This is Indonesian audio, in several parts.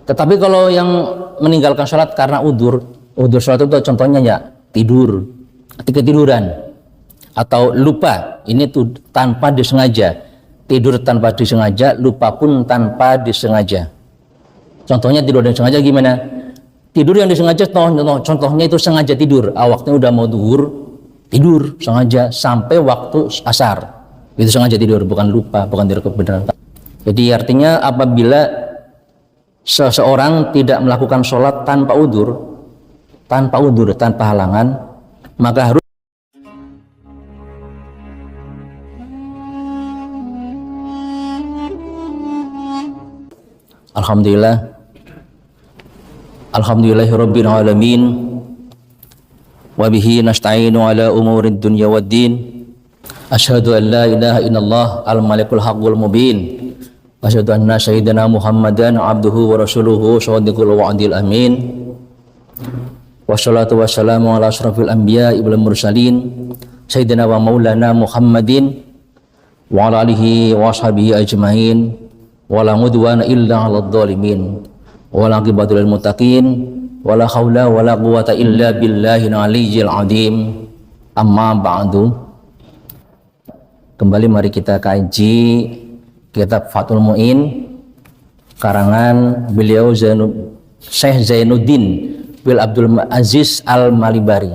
Tetapi kalau yang meninggalkan sholat karena udur sholat itu contohnya ya tidur, ketiduran, atau lupa, ini tuh tanpa disengaja, tidur tanpa disengaja, lupa pun tanpa disengaja. Contohnya tidur yang sengaja gimana? Tidur yang disengaja, contohnya itu sengaja tidur, waktunya udah mau zuhur, tidur sengaja sampai waktu asar, itu sengaja tidur, bukan lupa, bukan tidur kebenaran. Jadi artinya apabila seseorang tidak melakukan sholat tanpa udur, tanpa halangan, maka harus Alhamdulillahirabbil alamin wa bihi nasta'inu ala umurid dunya waddin. Asyhadu an la ilaha illallah al-malikul haqqul mubin. Asyhadu anna sayyidina Muhammadan abduhu wa rasuluhu shadiqul wa'dil amin. Wassalatu wassalamu ala asyrafil anbiya'i wal mursalin sayyidina wa maulana Muhammadin wa ala alihi wa ashabihi ajmain. Wala mudwana illa 'alal zalimin wala aqibatu lil muttaqin wala haula wala quwata illa billahil aliyyil azim. Amma ba'du. Kembali mari kita kaji kitab Fathul Mu'in karangan beliau Syekh Zainuddin bin Abdul Aziz Al-Malibari.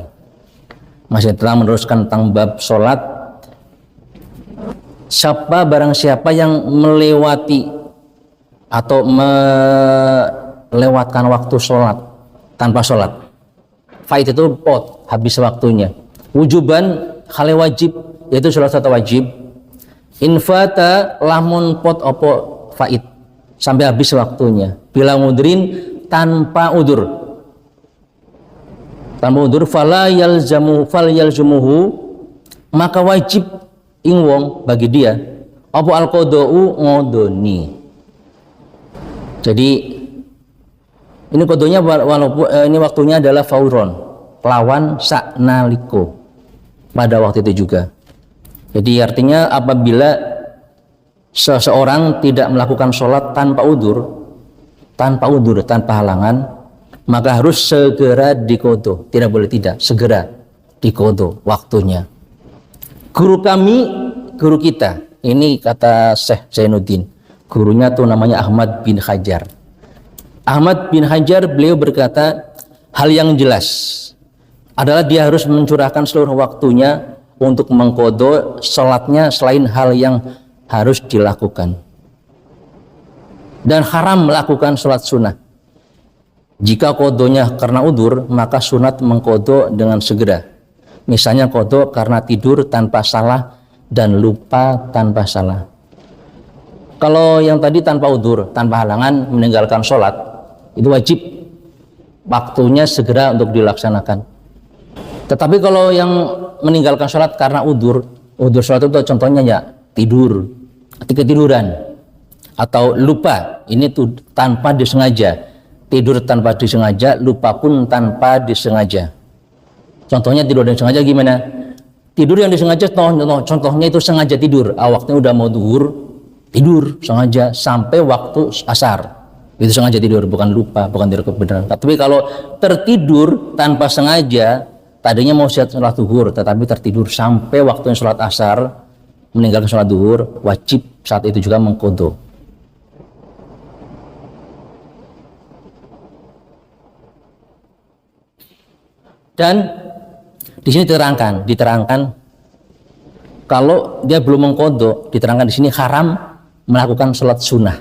Masih telah meneruskan tentang bab sholat. Barang siapa yang melewati atau melewatkan waktu sholat tanpa sholat, faid itu pot, habis waktunya. Wujuban hal wajib, yaitu sholat satu wajib. Infata lamun pot opo faid sampai habis waktunya. Bila mudrin tanpa udur, fal yalzumuhu, maka wajib ingwong bagi dia apa al-qada'u ngodoni. Jadi ini kodonya walaupun ini waktunya adalah fauron, lawan saknaliko, pada waktu itu juga. Jadi artinya apabila seseorang tidak melakukan sholat tanpa udur, tanpa halangan, maka harus segera dikodo, tidak boleh tidak, segera dikodo waktunya. Guru kita, ini kata Syekh Zainuddin, gurunya tuh namanya Ahmad bin Hajar. Ahmad bin Hajar beliau berkata, hal yang jelas adalah dia harus mencurahkan seluruh waktunya untuk mengkodo sholatnya selain hal yang harus dilakukan. Dan haram melakukan sholat sunnah. Jika kodonya karena udur, maka sunat mengkodo dengan segera. Misalnya kodo karena tidur tanpa salah dan lupa tanpa salah. Kalau yang tadi tanpa udur, tanpa halangan meninggalkan sholat, itu wajib waktunya segera untuk dilaksanakan. Tetapi kalau yang meninggalkan sholat karena udur sholat itu contohnya ya tidur, ketiduran, atau lupa, ini tuh tanpa disengaja, tidur tanpa disengaja, lupa pun tanpa disengaja. Contohnya tidur yang sengaja gimana? Tidur yang disengaja, contohnya itu sengaja tidur, waktunya udah mau zuhur, tidur sengaja sampai waktu asar, itu sengaja tidur, bukan lupa, bukan tidur kebenaran. Tapi kalau tertidur tanpa sengaja, tadinya mau sholat zuhur tetapi tertidur sampai waktunya sholat asar, meninggalkan sholat zuhur, wajib saat itu juga mengqadha. Dan di sini diterangkan kalau dia belum mengqadha, diterangkan di sini haram melakukan sholat sunnah.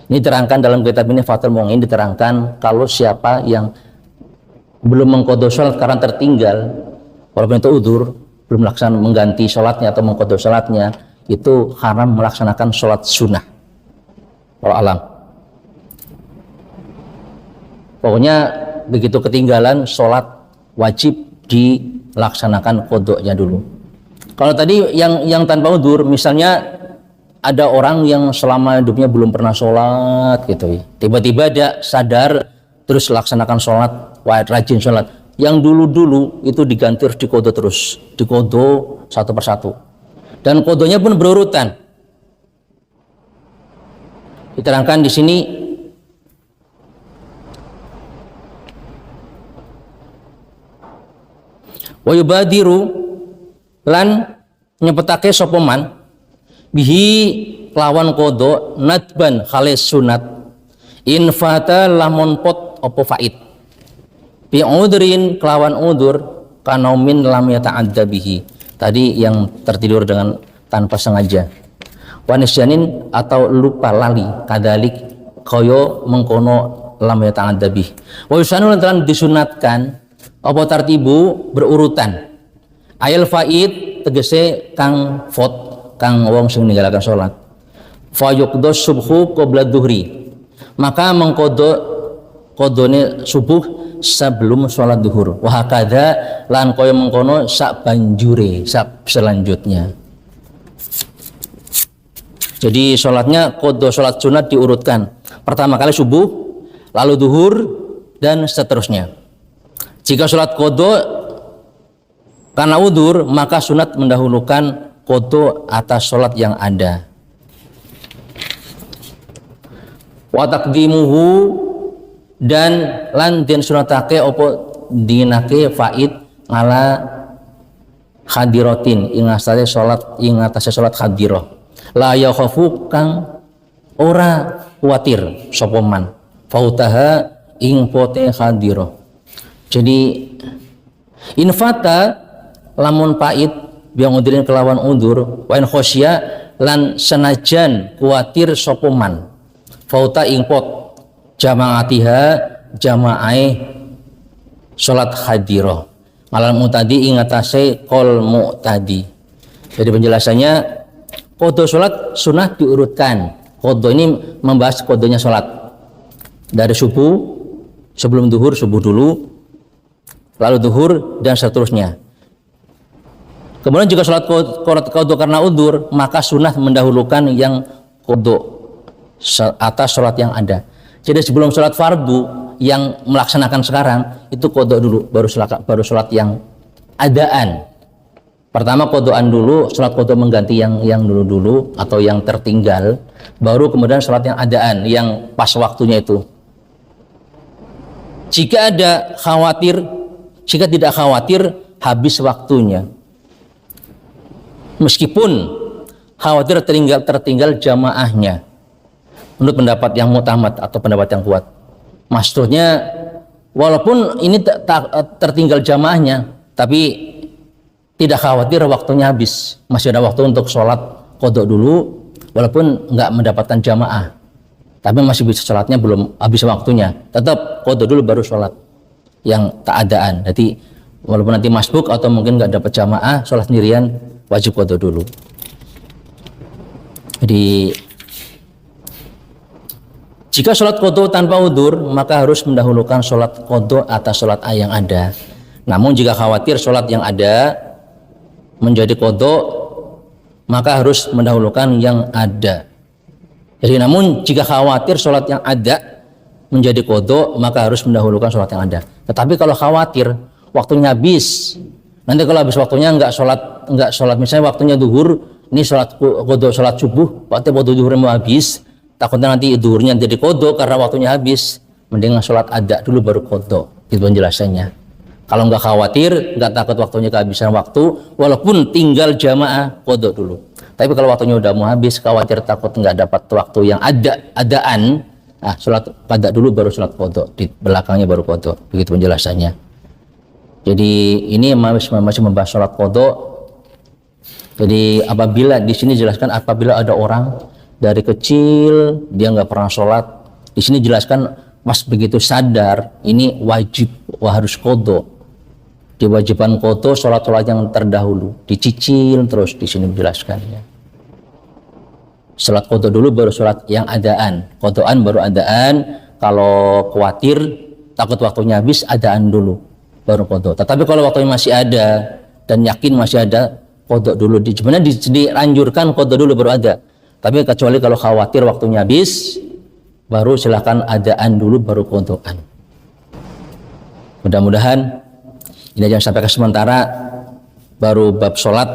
Ini diterangkan dalam kitab ini Fathul Mu'in, diterangkan kalau siapa yang belum mengqadha sholat karena tertinggal, walaupun itu udzur, belum melaksanakan mengganti sholatnya atau mengqadha sholatnya, itu haram melaksanakan sholat sunnah. Wallahu alam. Pokoknya begitu ketinggalan sholat, wajib dilaksanakan qadha-nya dulu. Kalau tadi yang tanpa udzur, misalnya ada orang yang selama hidupnya belum pernah sholat gitu ya, tiba-tiba dia sadar terus laksanakan sholat, rajin sholat. Yang dulu itu diganti harus dikodo terus, dikodo satu persatu, dan kodonya pun berurutan. Diterangkan di sini Wa yubadiru lan nyepetake sapa man bihi lawan qada nadban khalis sunat in fata lamun pot apa faid bi udrin kelawan udur kanaumin lam yata'adda bihi, tadi yang tertidur dengan tanpa sengaja, wanisyanin atau lupa lali kadalik kaya mengkono lam yata'adda bihi, wa yusanu lan disunatkan apa tartibu berurutan ayal faid tegese kang fot kang wong sing ninggalaken salat fa yuqda subhu qabla dhuhri, maka kodone subuh sebelum sholat duhur, wahakadha lan kaya mengkono sak banjure sak selanjutnya. Jadi sholatnya kodo sholat sunat diurutkan, pertama kali subuh, lalu duhur, dan seterusnya. Jika sholat kodo karena udur, maka sunat mendahulukan kodo atas sholat yang ada. Wa taqdimuhu dan lan den sunatake opo dinake faid ngala hadiratin ing atase salat hadirah la yakhafu kang ora kuwatir sapa man fautaha ing pote hadirah. Jadi infata lamun faid biang udirin kelawan undur wa in khosya lan senajan kuwatir sapa man fauta ing pot jamaatiha jamaai sholat hadirah malal mu'tadi ingatase kol mu'tadi. Jadi penjelasannya kodo sholat sunnah diurutkan. Kodo ini membahas kodonya sholat dari subuh, sebelum duhur subuh dulu, lalu duhur dan seterusnya. Kemudian jika sholat kodo karena udur, maka sunnah mendahulukan yang kodo atas sholat yang ada. Jadi sebelum sholat fardu yang melaksanakan sekarang itu kodok dulu, baru sholat yang adaan. Pertama kodokan dulu, sholat kodok mengganti yang dulu atau yang tertinggal, baru kemudian sholat yang adaan yang pas waktunya itu. Jika tidak khawatir habis waktunya, meskipun khawatir tertinggal jamaahnya. Menurut pendapat yang mutamad atau pendapat yang kuat, maksudnya walaupun ini tertinggal jamaahnya, tapi tidak khawatir waktunya habis, masih ada waktu untuk sholat kodok dulu, walaupun nggak mendapatkan jamaah, tapi masih bisa sholatnya belum habis waktunya, tetap kodok dulu baru sholat yang tak adaan. Jadi walaupun nanti masbuk atau mungkin nggak dapat jamaah, sholat sendirian wajib kodok dulu. Jadi jika sholat kodok tanpa udur, maka harus mendahulukan sholat kodok atas sholat yang ada. Namun jika khawatir sholat yang ada menjadi kodok, maka harus mendahulukan yang ada. Jadi namun jika khawatir sholat yang ada menjadi kodok, maka harus mendahulukan sholat yang ada. Tetapi kalau khawatir waktunya habis, nanti kalau habis waktunya nggak sholat, misalnya waktunya duhur, ini sholat kodok sholat subuh, waktu duhur mau habis, takutnya nanti duhurnya jadi kodok karena waktunya habis, mending sholat ada dulu baru kodok. Itu penjelasannya. Kalau nggak khawatir, nggak takut waktunya kehabisan waktu, walaupun tinggal jamaah, kodok dulu. Tapi kalau waktunya udah mau habis, khawatir takut nggak dapat waktu yang adaan, sholat pada dulu baru sholat kodok, di belakangnya baru kodok. Begitu penjelasannya. Jadi ini masih membahas sholat kodok. Jadi apabila di sini jelaskan apabila ada orang dari kecil dia nggak pernah sholat, di sini jelaskan pas begitu sadar ini wajib, harus kodok. Diwajibkan kodok sholat yang terdahulu, dicicil terus di sini menjelaskannya. Sholat kodok dulu baru sholat yang adaan, kodokan baru adaan. Kalau khawatir takut waktunya habis, adaan dulu baru kodok. Tetapi kalau waktunya masih ada dan yakin masih ada, kodok dulu. Sebenarnya dianjurkan kodok dulu baru ada. Tapi kecuali kalau khawatir waktunya habis, baru silahkan adaan dulu baru kodokan. Mudah-mudahan ini aja sampai ke sementara. Baru bab sholat,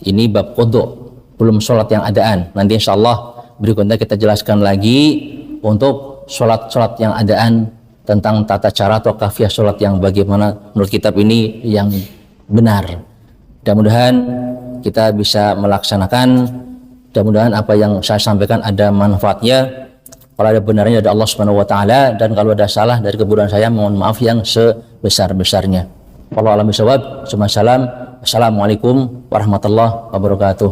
ini bab kodok, belum sholat yang adaan. Nanti insya Allah berikutnya kita jelaskan lagi untuk sholat yang adaan, tentang tata cara atau kafiyah sholat yang bagaimana menurut kitab ini yang benar. Mudah-mudahan kita bisa melaksanakan, mudah-mudahan apa yang saya sampaikan ada manfaatnya. Kalau ada benarnya dari Allah Subhanahu wa taala, dan kalau ada salah dari kebodohan saya mohon maaf yang sebesar-besarnya. Wallahu a'lam bishawab. Assalamualaikum warahmatullahi wabarakatuh.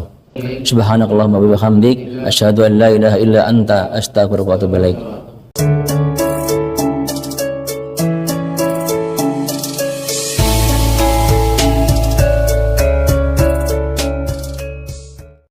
Subhanakallahumma wa bihamdik asyhadu an la ilaha illa anta astaghfiruka wa atubu ilaik.